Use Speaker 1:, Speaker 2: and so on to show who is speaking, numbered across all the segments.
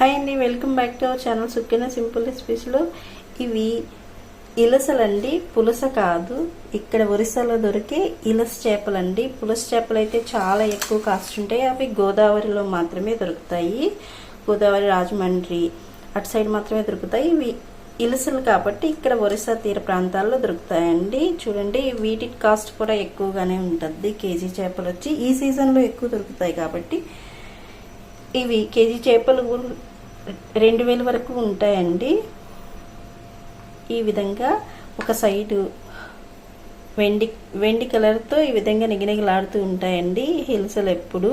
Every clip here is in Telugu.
Speaker 1: హాయ్ అండి, welcome back to our channel సుఖ్యన సింపుల్ రెసిపీస్లో. ఇవి ఇలసలండి, పులస కాదు. ఇక్కడ ఒరిస్సాలో దొరికే ఇలస చేపలండి. పులస చేపలు అయితే చాలా ఎక్కువ కాస్ట్ ఉంటాయి. అవి గోదావరిలో మాత్రమే దొరుకుతాయి. గోదావరి, రాజమండ్రి అటు సైడ్ మాత్రమే దొరుకుతాయి. ఇవి ఇలసలు కాబట్టి ఇక్కడ ఒరిస్సా తీర ప్రాంతాల్లో దొరుకుతాయండి. చూడండి, వీటి కాస్ట్ కూడా ఎక్కువగానే ఉంటుంది. కేజీ చేపలు వచ్చి ఈ సీజన్లో ఎక్కువ దొరుకుతాయి కాబట్టి ఇవి కేజీ చేపలు 2000 వరకు ఉంటాయండి. ఈ విధంగా ఒక సైడు వెండి కలర్తో ఈ విధంగా నిగనిగలాడుతూ ఉంటాయండి హిల్సలు ఎప్పుడు.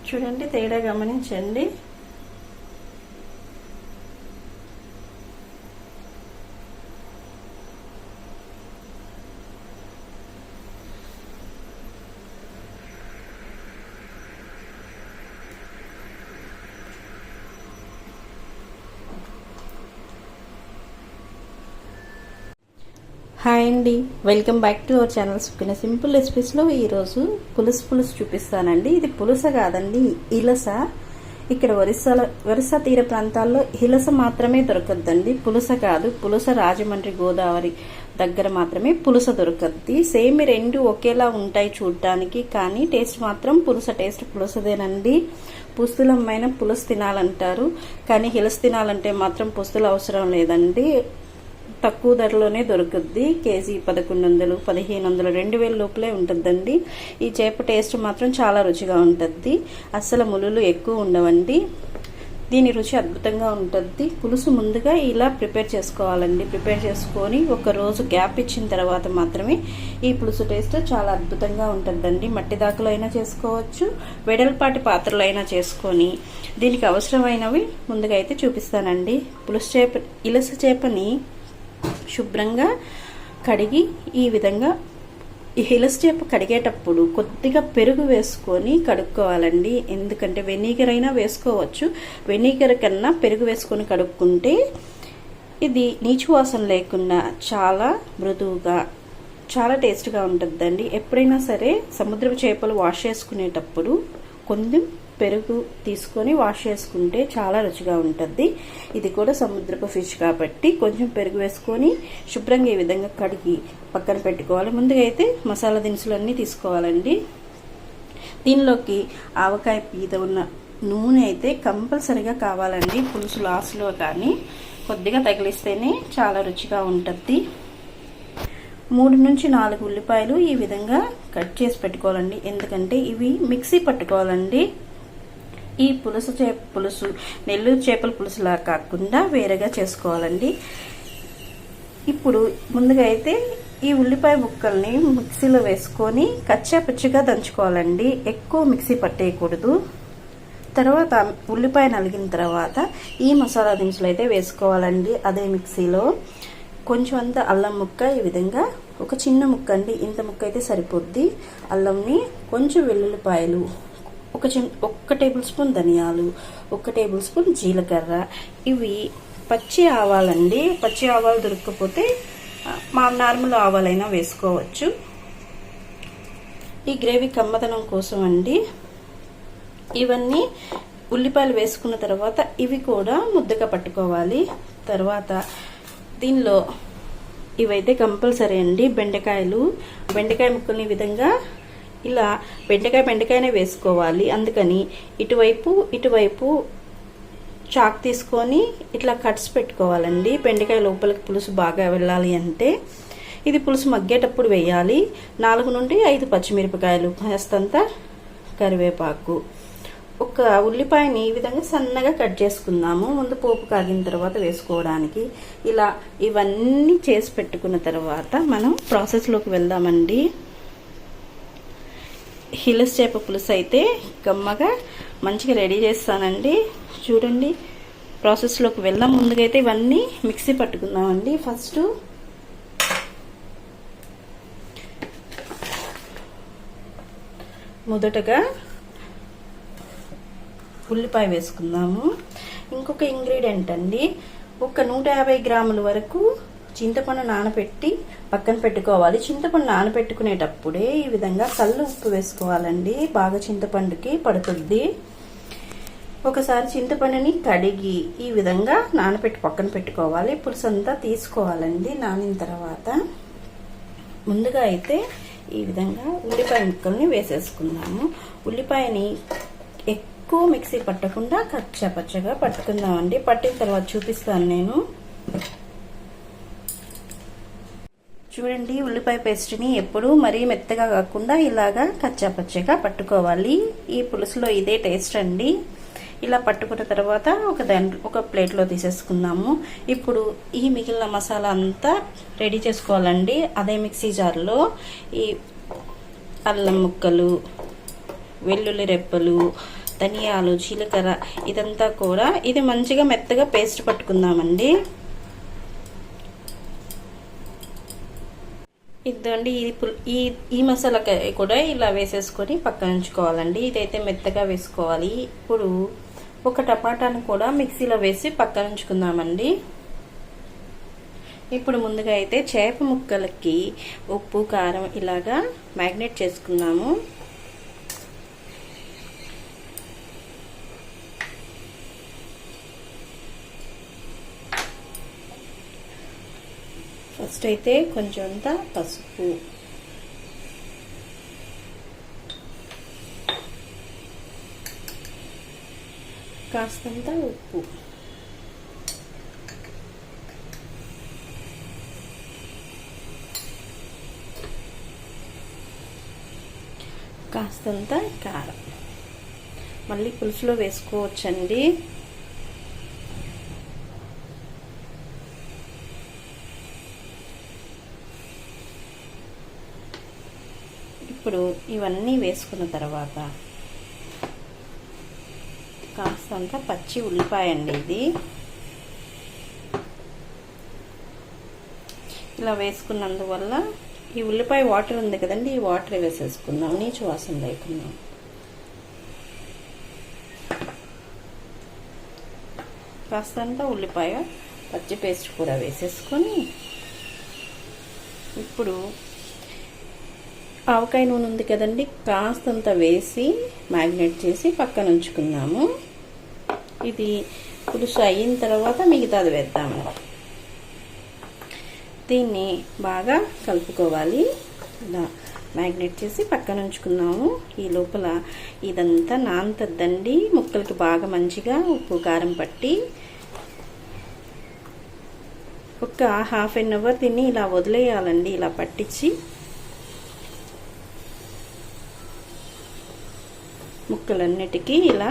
Speaker 1: చూడండి, తేడా గమనించండి. హాయ్ అండి, welcome back to our channel సుఖ్యన సింపుల్ రెసిపీస్లో. ఈరోజు పులుసు చూపిస్తానండి. ఇది పులుస కాదండి, ఇలస. ఇక్కడ ఒరిస్సా తీర ప్రాంతాల్లో ఇలస మాత్రమే దొరకద్దండి, పులుస కాదు. పులుస రాజమండ్రి, గోదావరి దగ్గర మాత్రమే పులుస దొరకద్ది. సేమ్ రెండు ఒకేలా ఉంటాయి చూడటానికి, కానీ టేస్ట్ మాత్రం టేస్ట్ పులుసదేనండి. పుస్తులమ్మైన పులుసు తినాలంటారు, కానీ హిలస తినాలంటే మాత్రం పుస్తులు అవసరం లేదండి. తక్కువ ధరలోనే దొరుకుద్ది. కేజీ 1100, 1500, 2000 లోపలే ఉంటుందండి. ఈ చేప టేస్ట్ మాత్రం చాలా రుచిగా ఉంటుంది. అస్సలు ములులు ఎక్కువ ఉండవండి. దీని రుచి అద్భుతంగా ఉంటుంది. పులుసు ముందుగా ఇలా ప్రిపేర్ చేసుకోవాలండి. ప్రిపేర్ చేసుకొని ఒక రోజు గ్యాప్ ఇచ్చిన తర్వాత మాత్రమే ఈ పులుసు టేస్ట్ చాలా అద్భుతంగా ఉంటుందండి. మట్టి దాకలో అయినా చేసుకోవచ్చు, వెడల్పాటి పాత్రలో అయినా చేసుకొని దీనికి అవసరమైనవి ముందుగా అయితే చూపిస్తానండి. ఇలస చేపని శుభ్రంగా కడిగి ఈ విధంగా ఈ హిలస చేప కడిగేటప్పుడు కొద్దిగా పెరుగు వేసుకొని కడుక్కోవాలండి. ఎందుకంటే వెనిగర్ అయినా వేసుకోవచ్చు. వెనిగర్ కన్నా పెరుగు వేసుకొని కడుక్కుంటే ఇది నీచు వాసన లేకుండా చాలా మృదువుగా, చాలా టేస్ట్గా ఉంటుందండి. ఎప్పుడైనా సరే సముద్రపు చేపలు వాష్ చేసుకునేటప్పుడు కొంచెం పెరుగు తీసుకొని వాష్ చేసుకుంటే చాలా రుచిగా ఉంటుంది. ఇది కూడా సముద్రపు ఫిష్ కాబట్టి కొంచెం పెరుగు వేసుకొని శుభ్రంగా ఈ విధంగా కడిగి పక్కన పెట్టుకోవాలి. ముందుగా అయితే మసాలా దినుసులన్నీ తీసుకోవాలండి. దీనిలోకి ఆవకాయ పీద ఉన్న నూనె అయితే కంపల్సరిగా కావాలండి. పులుసు లాస్ట్లో కానీ కొద్దిగా తగిలిస్తేనే చాలా రుచిగా ఉంటుంది. 3 నుంచి 4 ఉల్లిపాయలు ఈ విధంగా కట్ చేసి పెట్టుకోవాలండి. ఎందుకంటే ఇవి మిక్సీ పట్టుకోవాలండి. ఈ పులుసు నెల్లూరు చేపల పులుసులా కాకుండా వేరేగా చేసుకోవాలండి. ఇప్పుడు ముందుగా అయితే ఈ ఉల్లిపాయ ముక్కల్ని మిక్సీలో వేసుకొని కచ్చాపచ్చిగా దంచుకోవాలండి. ఎక్కువ మిక్సీ పట్టేయకూడదు. తర్వాత ఉల్లిపాయ నలిగిన తర్వాత ఈ మసాలా దినుసులు అయితే వేసుకోవాలండి. అదే మిక్సీలో కొంచెం అంత అల్లం ముక్క, ఈ విధంగా ఒక చిన్న ముక్క అండి, ఇంత ముక్క అయితే సరిపోద్ది. అల్లంని, కొంచెం వెల్లుల్లిపాయలు, 1 టేబుల్ స్పూన్ ధనియాలు, 1 టేబుల్ స్పూన్ జీలకర్ర. ఇవి పచ్చి ఆవాలండి. పచ్చి ఆవాలు దొరకకపోతే నార్మల్ ఆవాలైనా వేసుకోవచ్చు. ఈ గ్రేవీ కమ్మదనం కోసం అండి. ఇవన్నీ ఉల్లిపాయలు వేసుకున్న తర్వాత ఇవి కూడా ముద్దగా పట్టుకోవాలి. తర్వాత దీనిలో ఇవైతే కంపల్సరీ అండి. బెండకాయ ముక్కల్ని ఈ విధంగా ఇలా బెండకాయనే వేసుకోవాలి. అందుకని ఇటువైపు చాక్ తీసుకొని ఇట్లా కట్స్ పెట్టుకోవాలండి. బెండకాయ లోపలికి పులుసు బాగా వెళ్ళాలి అంటే ఇది పులుసు మగ్గేటప్పుడు వేయాలి. 4 నుండి 5 పచ్చిమిరపకాయలు, కాస్తంత కరివేపాకు, ఒక ఉల్లిపాయని ఈ విధంగా సన్నగా కట్ చేసుకుందాము. ముందు పోపు కాగిన తర్వాత వేసుకోవడానికి. ఇలా ఇవన్నీ చేసి పెట్టుకున్న తర్వాత మనం ప్రాసెస్లోకి వెళ్దామండి. హిలస చేప పులుసు అయితే కమ్మగా మంచిగా రెడీ చేస్తానండి. చూడండి, ప్రాసెస్లోకి వెళ్దాం. ముందుగా అయితే ఇవన్నీ మిక్సీ పట్టుకుందామండి. ఫస్ట్ మొదటగా ఉల్లిపాయ వేసుకుందాము. ఇంకొక ఇంగ్రీడియంట్ అండి, ఒక 150 గ్రాముల వరకు చింతపండు నానబెట్టి పక్కన పెట్టుకోవాలి. చింతపండు నానబెట్టుకునేటప్పుడే ఈ విధంగా కల్లు ఉప్పు వేసుకోవాలండి. బాగా చింతపండుకి పడుతుంది. ఒకసారి చింతపండుని కడిగి ఈ విధంగా నానబెట్టి పక్కన పెట్టుకోవాలి. పులుసు అంతా తీసుకోవాలండి. నానిన తర్వాత ముందుగా అయితే ఈ విధంగా ఉల్లిపాయ ముక్కల్ని వేసేసుకుందాము. ఉల్లిపాయని ఎక్కువ మిక్సీ పట్టకుండా కచ్చా పచ్చగా పట్టుకుందామండి. పట్టిన తర్వాత చూపిస్తాను నేను. చూడండి, ఉల్లిపాయ పేస్ట్ని ఎప్పుడూ మరీ మెత్తగా కాకుండా ఇలాగా కచ్చా పచ్చగా పట్టుకోవాలి. ఈ పులుసులో ఇదే టేస్ట్ అండి. ఇలా పట్టుకున్న తర్వాత ఒక ప్లేట్లో తీసేసుకుందాము. ఇప్పుడు ఈ మిగిలిన మసాలా అంతా రెడీ చేసుకోవాలండి. అదే మిక్సీ జార్లో ఈ అల్లం ముక్కలు, వెల్లుల్లి రెప్పలు, ధనియాలు, జీలకర్ర ఇదంతా కూడా ఇది మంచిగా మెత్తగా పేస్ట్ పట్టుకుందామండి. ఇదండి ఈ మసాలా కూడా ఇలా వేసేసుకొని పక్కన ఉంచుకోవాలండి. ఇదైతే మెత్తగా వేసుకోవాలి. ఇప్పుడు ఒక టమాటాను కూడా మిక్సీలో వేసి పక్కన ఉంచుకుందామండి. ఇప్పుడు ముందుగా అయితే చేప ముక్కలకి ఉప్పు, కారం ఇలాగా మ్యాగ్నేట్ చేసుకుందాము. ఫస్ట్ అయితే కొంచెంత పసుపు, కాస్తంత ఉప్పు, కాస్తంత కారం మళ్ళీ పులుసులో వేసుకోవచ్చండి. ఇప్పుడు ఇవన్నీ వేసుకున్న తర్వాత కాస్తంత పచ్చి ఉల్లిపాయ అండి. ఇది ఇలా వేసుకున్నందువల్ల ఈ ఉల్లిపాయ వాటర్ ఉంది కదండి, ఈ వాటర్ వేసేసుకుందాం నీచు వాసన లేకుండా. కాస్తంత ఉల్లిపాయ పచ్చి పేస్ట్ కూడా వేసేసుకొని ఇప్పుడు ఆవకాయ నూనె ఉంది కదండి, కాస్తంత వేసి మ్యాగ్నేట్ చేసి పక్కన ఉంచుకుందాము. ఇది పులుసు అయిన తర్వాత మిగతాది వేద్దాము. దీన్ని బాగా కలుపుకోవాలి. ఇలా మ్యాగ్నేట్ చేసి పక్కన ఉంచుకున్నాము. ఈ లోపల ఇదంతా నానతద్దండి ముక్కలకి బాగా మంచిగా ఉప్పు కారం పట్టి. ఒక హాఫ్ అన్ అవర్ దీన్ని ఇలా వదిలేయాలండి. ఇలా పట్టించి ముక్కలన్నిటికీ ఇలా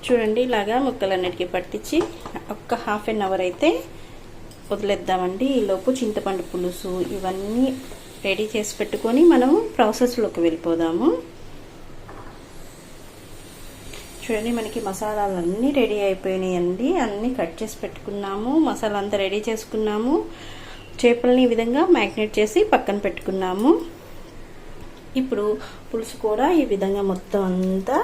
Speaker 1: చూడండి, ఇలాగా ముక్కలన్నిటికీ పట్టించి ఒక్క హాఫ్ అన్ అవర్ అయితే వదిలేద్దామండి. ఈలోపు చింతపండు పులుసు ఇవన్నీ రెడీ చేసి పెట్టుకొని మనం ప్రాసెస్లోకి వెళ్ళిపోదాము. చూడండి, మనకి మసాలాలన్నీ రెడీ అయిపోయినాయండి. అన్నీ కట్ చేసి పెట్టుకున్నాము. మసాలా అంతా రెడీ చేసుకున్నాము. చేపలని ఈ విధంగా మ్యాగ్నేట్ చేసి పక్కన పెట్టుకున్నాము. ఇప్పుడు పులుసు కూడా ఈ విధంగా మొత్తం అంతా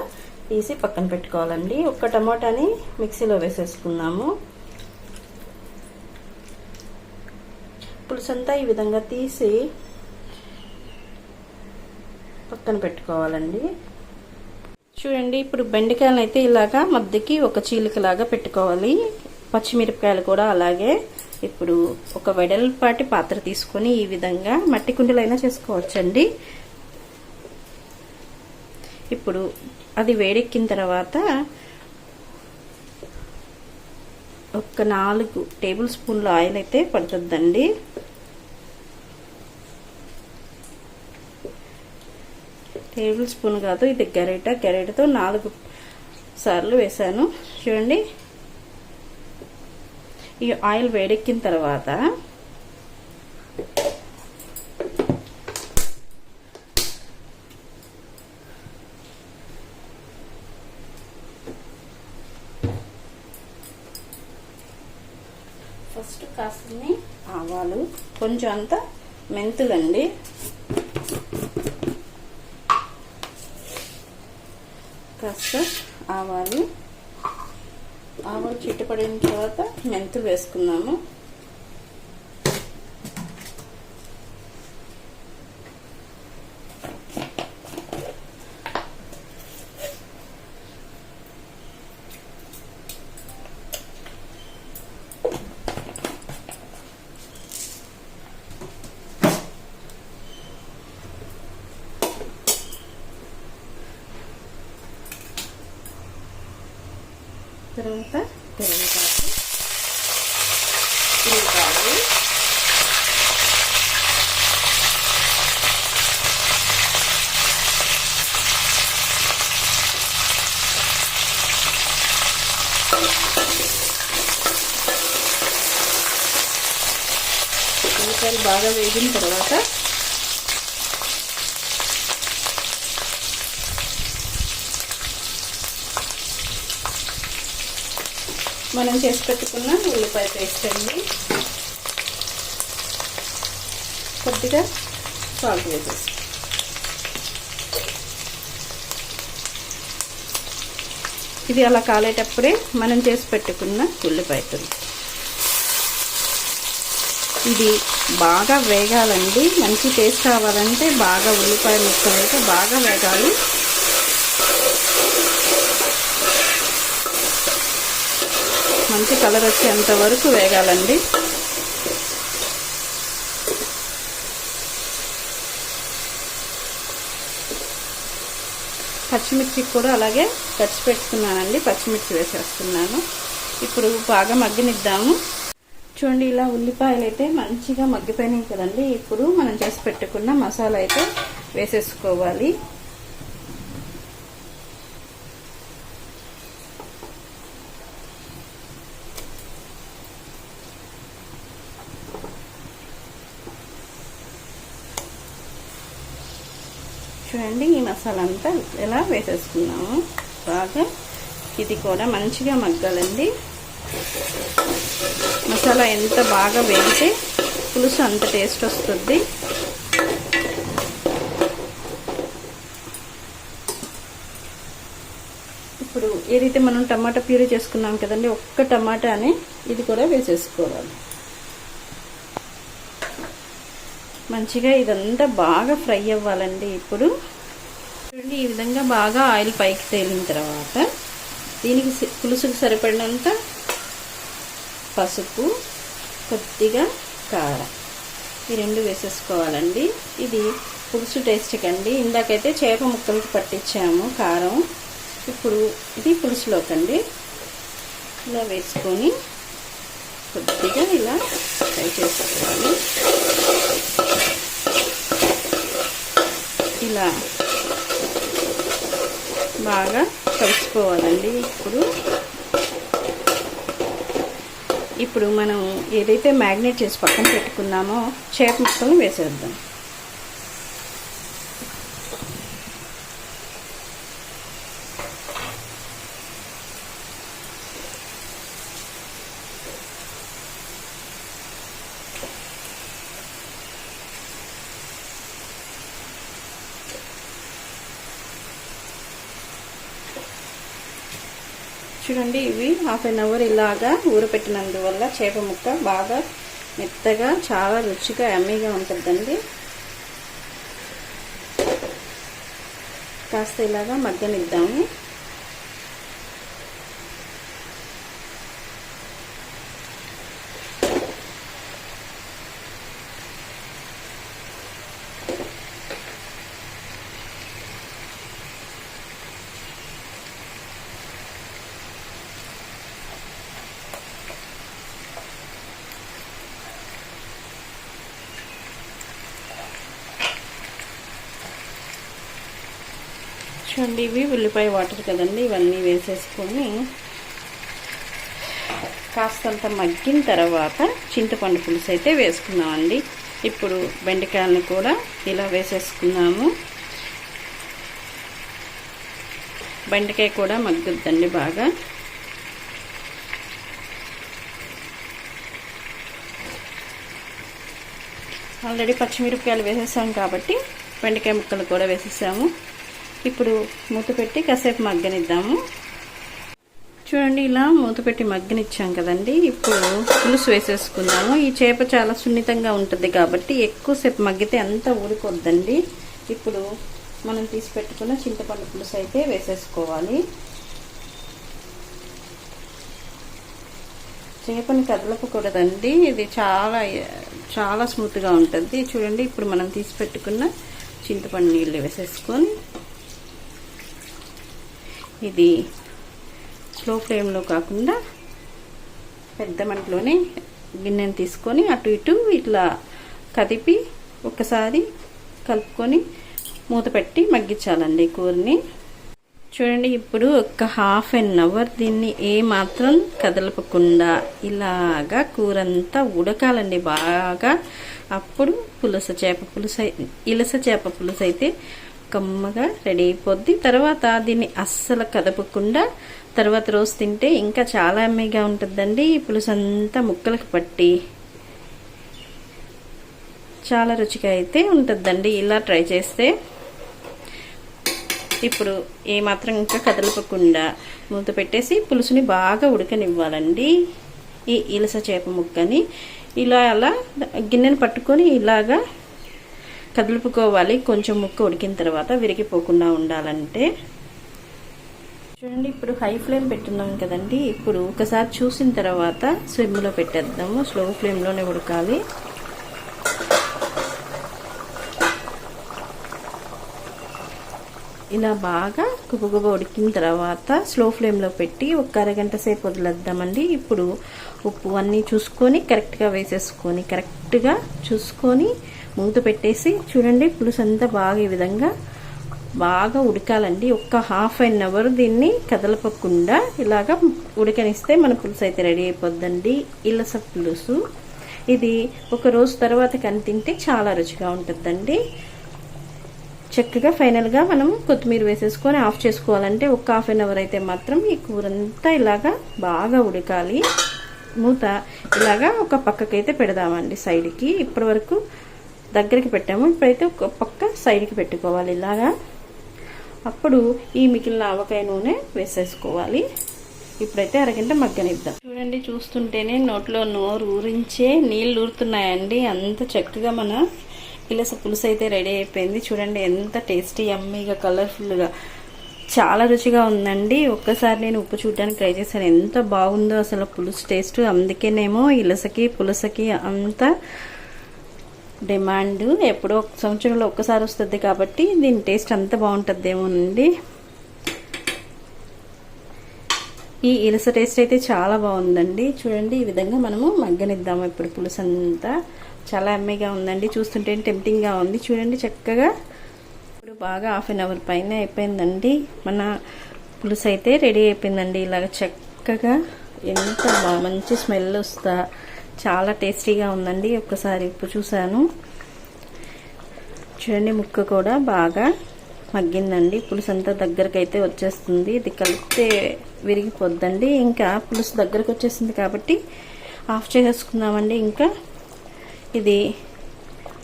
Speaker 1: తీసి పక్కన పెట్టుకోవాలండి. ఒక టమాటాని మిక్సీలో వేసేసుకున్నాము. పులుసు అంతా ఈ విధంగా తీసి పక్కన పెట్టుకోవాలండి. చూడండి, ఇప్పుడు బెండకాయలను అయితే ఇలాగా మధ్యకి ఒక చీలికలాగా పెట్టుకోవాలి. పచ్చిమిరపకాయలు కూడా అలాగే. ఇప్పుడు ఒక వెడల్పాటి పాత్ర తీసుకొని ఈ విధంగా మట్టి కుండలైనా చేసుకోవచ్చండి. ఇప్పుడు అది వేడెక్కిన తర్వాత ఒక 4 టేబుల్ స్పూన్ల ఆయిల్ అయితే పడుతుందండి. టేబుల్ స్పూన్ కాదు, ఇది గరిటతో 4 సార్లు వేసాను. చూడండి, ఈ ఆయిల్ వేడెక్కిన తర్వాత ఫస్ట్ కాస్తని ఆవాలు, కొంచెం అంత మెంతులండి, కాస్త ఆవాలు చిట్టుపడిన తర్వాత మెంతులు వేసుకున్నాము. తర్వాత కరివేపాకు, ఉల్లిపాయలు, ఉల్లిపాయలు బాగా వేగిన తర్వాత మనం చేసి పెట్టుకున్న ఉల్లిపాయ పేస్ట్ అండి, కొద్దిగా సాల్ట్ వేసేసి ఇది అలా కాలేటప్పుడే మనం చేసి పెట్టుకున్న ఉల్లిపాయలు ఇది బాగా వేగాలండి. మంచి టేస్ట్ కావాలంటే బాగా ఉల్లిపాయ ముక్కలు అయితే బాగా వేగాలి. మంచి కలర్ వచ్చేంత వరకు వేగాలండి. పచ్చిమిర్చి కూడా అలాగే కచ్చి పెట్టుకున్నానండి, పచ్చిమిర్చి వేసేస్తున్నాను. ఇప్పుడు బాగా మగ్గనిద్దాము. చూడండి, ఇలా ఉల్లిపాయలు అయితే మంచిగా మగ్గిపోయినాయి కదండి. ఇప్పుడు మనం చేసి పెట్టుకున్న మసాలా అయితే వేసేసుకోవాలి. చూడండి, ఈ మసాలా అంతా ఇలా వేసేసుకున్నాము. బాగా ఇది కూడా మంచిగా మగ్గాలండి. మసాలా ఎంత బాగా వేగితే పులుసు అంత టేస్ట్ వస్తుంది. ఇప్పుడు ఏదైతే మనం టమాటా ప్యూరీ చేసుకున్నాం కదండి, ఒక్క టమాటాని ఇది కూడా వేసేసుకోవాలి. మంచిగా ఇదంతా బాగా ఫ్రై అవ్వాలండి. ఇప్పుడు చూడండి, ఈ విధంగా బాగా ఆయిల్ పైకి తేలిన తర్వాత దీనికి పులుసుకు సరిపడినంత పసుపు, కొద్దిగా కారం, ఈ రెండు వేసేసుకోవాలండి. ఇది పులుసు టేస్ట్ కండి. ఇందాకైతే చేప ముక్కలకు పట్టించాము కారం. ఇప్పుడు ఇది పులుసులోకండి ఇలా వేసుకొని కొద్దిగా ఇలా ఫ్రై చేసుకోవాలి. ఇలా బాగా కలిసిపోవాలండి. ఇప్పుడు మనం ఏదైతే మ్యాగ్నేట్ చేసి పక్కన పెట్టుకున్నామో చేప ముక్కలను వేసేద్దాం. చూడండి, ఇవి హాఫ్ అన్ అవర్ ఇలాగా ఊరపెట్టినందువల్ల చేప ముక్క బాగా మెత్తగా చాలా రుచిగా యమ్మీగా ఉంటుందండి. కాస్త ఇలాగా మగ్గనిద్దాము. చూడండి, ఇవి ఉల్లిపాయ వాటర్ కదండి, ఇవన్నీ వేసేసుకొని కాస్తంత మగ్గిన తర్వాత చింతపండు పులుసు అయితే వేసుకున్నామండి. ఇప్పుడు బెండకాయలను కూడా ఇలా వేసేసుకున్నాము. బెండకాయ కూడా మగ్గుద్దండి బాగా. ఆల్రెడీ పచ్చిమిరపకాయలు వేసేసాం కాబట్టి బెండకాయ ముక్కలు కూడా వేసేసాము. ఇప్పుడు మూత పెట్టి కాసేపు మగ్గనిద్దాము. చూడండి, ఇలా మూత పెట్టి మగ్గనిచ్చాం కదండి. ఇప్పుడు పులుసు వేసేసుకుందాము. ఈ చేప చాలా సున్నితంగా ఉంటుంది కాబట్టి ఎక్కువసేపు మగ్గితే అంతా ఊడిపోద్దండి. ఇప్పుడు మనం తీసి పెట్టుకున్న చింతపండు పులుసు అయితే వేసేసుకోవాలి. చేపని కదలపకూడదండి, ఇది చాలా చాలా స్మూత్గా ఉంటుంది. చూడండి, ఇప్పుడు మనం తీసి పెట్టుకున్న చింతపండు నీళ్ళు వేసేసుకొని ఇది స్లో ఫ్లేమ్లో కాకుండా పెద్ద మంటలోనే గిన్నెని తీసుకొని అటు ఇటు ఇట్లా కదిపి ఒకసారి కలుపుకొని మూత పెట్టి మగ్గించాలండి కూరని. చూడండి, ఇప్పుడు ఒక హాఫ్ అన్ అవర్ దీన్ని ఏమాత్రం కదలపకుండా ఇలాగా కూరంతా ఉడకాలండి బాగా. అప్పుడు ఇలస చేప పులుసు అయితే కమ్మగా రెడీ అయిపోద్ది. తర్వాత దీన్ని అస్సలు కదపకుండా తర్వాత రోజు తింటే ఇంకా చాలా అమ్మీగా ఉంటుందండి. ఈ పులుసు అంతా ముక్కలకు పట్టి చాలా రుచిగా అయితే ఉంటుందండి ఇలా ట్రై చేస్తే. ఇప్పుడు ఏమాత్రం ఇంకా కదలపకుండా మూత పెట్టేసి పులుసుని బాగా ఉడకనివ్వాలండి. ఈ ఇలస చేప ముక్కని ఇలా అలా గిన్నెను పట్టుకొని ఇలాగా కదులుపుకోవాలి. కొంచెం ముక్క ఉడికిన తర్వాత విరిగిపోకుండా ఉండాలంటే. చూడండి, ఇప్పుడు హై ఫ్లేమ్ పెట్టున్నాం కదండి. ఇప్పుడు ఒకసారి చూసిన తర్వాత స్లిమ్లో పెట్టేద్దాము. స్లో ఫ్లేమ్లోనే ఉడకాలి. ఇలా బాగా గుబగుబ ఉడికిన తర్వాత స్లో ఫ్లేమ్లో పెట్టి ఒక అరగంట సేపు వదిలేద్దామండి. ఇప్పుడు ఉప్పు అన్నీ చూసుకొని కరెక్ట్గా వేసేసుకొని కరెక్ట్గా చూసుకొని మూత పెట్టేసి చూడండి, పులుసు అంతా బాగా ఈ విధంగా బాగా ఉడకాలండి. ఒక్క హాఫ్ అన్ అవర్ దీన్ని కదలపకుండా ఇలాగా ఉడకనిస్తే మన పులుసు అయితే రెడీ అయిపోద్దండి. ఇలస పులుసు ఇది ఒక రోజు తర్వాత కని తింటే చాలా రుచిగా ఉంటుందండి. చక్కగా ఫైనల్గా మనం కొత్తిమీర వేసేసుకొని ఆఫ్ చేసుకోవాలంటే ఒక హాఫ్ అన్ అవర్ అయితే మాత్రం ఈ కూరంతా ఇలాగా బాగా ఉడకాలి. మూత ఇలాగా ఒక పక్కకైతే పెడదామండి సైడ్కి. ఇప్పటి వరకు దగ్గరికి పెట్టాము, ఇప్పుడైతే ఒక పక్క సైడ్కి పెట్టుకోవాలి ఇలాగా. అప్పుడు ఈ మిగిలిన ఆవకాయ నూనె వేసేసుకోవాలి. ఇప్పుడైతే అరగంట మగ్గనిద్దాం. చూడండి, చూస్తుంటేనే నోట్లో నోరు ఊరించే నీళ్ళు ఊరుతున్నాయండి. అంత చక్కగా మన ఇలస పులుసు అయితే రెడీ అయిపోయింది. చూడండి, ఎంత టేస్టీ యమ్మీగా కలర్ఫుల్గా చాలా రుచిగా ఉందండి. ఒక్కసారి నేను ఉప్పు చూడడానికి ట్రై చేశాను, ఎంత బాగుందో అసలు పులుసు టేస్ట్. అందుకేనేమో ఇలసకి పులుసకి అంత డిమాండ్. ఎప్పుడో సంవత్సరంలో ఒక్కసారి వస్తుంది కాబట్టి దీని టేస్ట్ అంత బాగుంటుందేమోనండి. ఈ ఇలస టేస్ట్ అయితే చాలా బాగుందండి. చూడండి, ఈ విధంగా మనము మగ్గనిద్దాము. ఇప్పుడు పులుసు అంతా చాలా అమ్మీగా ఉందండి. చూస్తుంటే టెంప్టింగ్గా ఉంది. చూడండి, చక్కగా ఇప్పుడు బాగా హాఫ్ అన్ అవర్ పైన అయిపోయిందండి. మన పులుసు అయితే రెడీ అయిపోయిందండి. ఇలాగ చక్కగా ఎంత మంచి స్మెల్ వస్తా చాలా టేస్టీగా ఉందండి. ఒక్కసారి ఉప్పు చూసాను. చూడండి, ముక్క కూడా బాగా మగ్గిందండి. పులుసు అంతా దగ్గరకు అయితే వచ్చేస్తుంది. ఇది కలిపితే విరిగిపోద్దండి. ఇంకా పులుసు దగ్గరకు వచ్చేసింది కాబట్టి ఆఫ్ చేసేసుకుందామండి. ఇంకా ఇది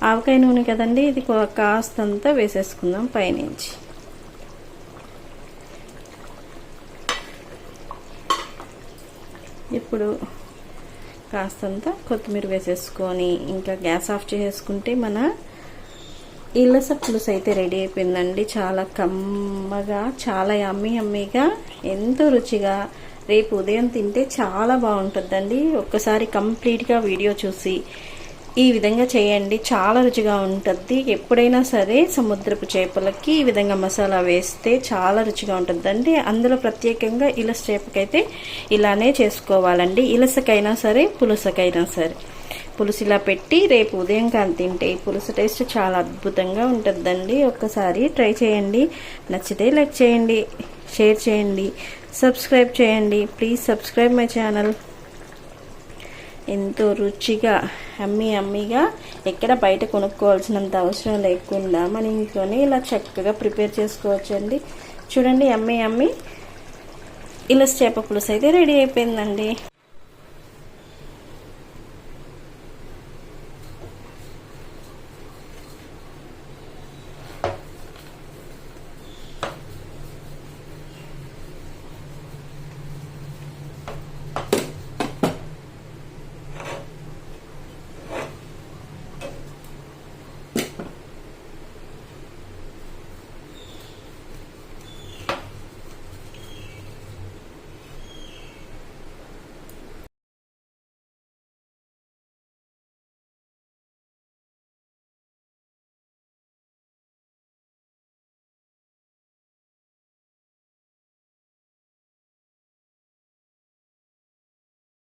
Speaker 1: ఆవకాయ నూనె కదండి, ఇది కాస్తంతా వేసేసుకుందాం పైనుంచి. ఇప్పుడు కాస్తంత కొత్తిమీర వేసేసుకొని ఇంకా గ్యాస్ ఆఫ్ చేసేసుకుంటే మన ఇలస పులుసు అయితే రెడీ అయిపోయిందండి. చాలా కమ్మగా, చాలా యమ్మీగా, ఎంతో రుచిగా. రేపు ఉదయం తింటే చాలా బాగుంటుందండి. ఒక్కసారి కంప్లీట్గా వీడియో చూసి ఈ విధంగా చేయండి, చాలా రుచిగా ఉంటుంది. ఎప్పుడైనా సరే సముద్రపు చేపలకి ఈ విధంగా మసాలా వేస్తే చాలా రుచిగా ఉంటుందండి. అందులో ప్రత్యేకంగా ఇలస చేపకైతే ఇలానే చేసుకోవాలండి. ఇలసకైనా సరే పులుసకైనా సరే పులుసు ఇలా పెట్టి రేపు ఉదయం కానీ తింటే ఈ పులుసు టేస్ట్ చాలా అద్భుతంగా ఉంటుందండి. ఒక్కసారి ట్రై చేయండి. నచ్చితే లైక్ చేయండి, షేర్ చేయండి, సబ్స్క్రైబ్ చేయండి. Please subscribe my channel. ఎంతో రుచిగా అమ్మీగా ఎక్కడ బయట కొనుక్కోవాల్సినంత అవసరం లేకుండా మన ఇంట్లోనే ఇలా చక్కగా ప్రిపేర్ చేసుకోవచ్చండి. చూడండి, అమ్మీ ఇలస చేప పులుసు అయితే రెడీ అయిపోయిందండి.